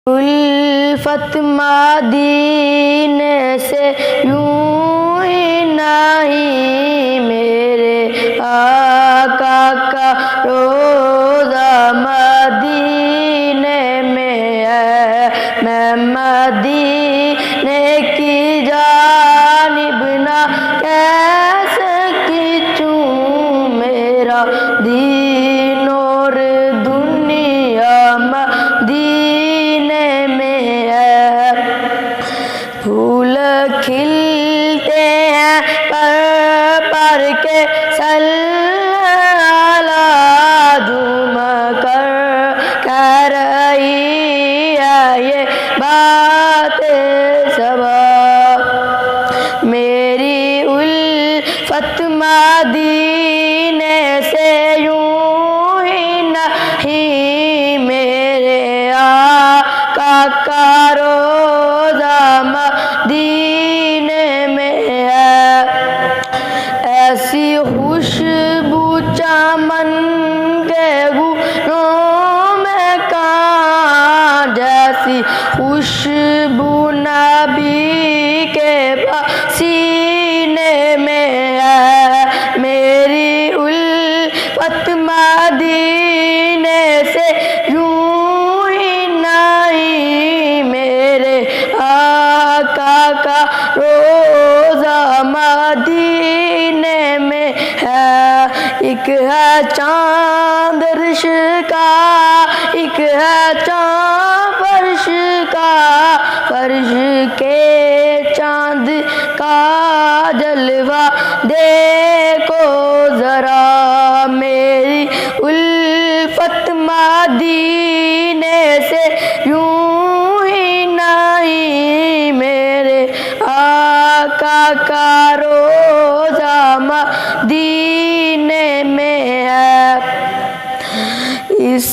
الفت مدینے سے یوں ہی نہیں، میرے آقا کا روضہ مدینے میں ہے، میں مدینے کی جانب نہ کیسے کھینچوں، میرا دین اور دنیا مدینے میں ہے۔ پھول کھلتے ہیں پر کے سلالہ جھوم کر کہہ رہی ہے یہ بات صبا، میری الفت مدینے سے یوں ہی نہیں، میرے آقا کا روضہ مدینے میں ہے۔ ایسی خوشبو چمن کے گلوں میں کہاں، جیسی خوشبو نبی کے پسینے میں ہے، میری الفت مدینے سے یوں ہی نہیں، میرے آقا کا روضہ مدینے میں ہے۔ ایک ہے چاند عرش کا، ایک ہے چاند فرش کا، فرش کے چاند کا جلوہ دیکھو ذرا، میری الفت مدینے سے یوں ہی نہیں، میرے آقا کا روضہ مدینے میں ہے۔ اس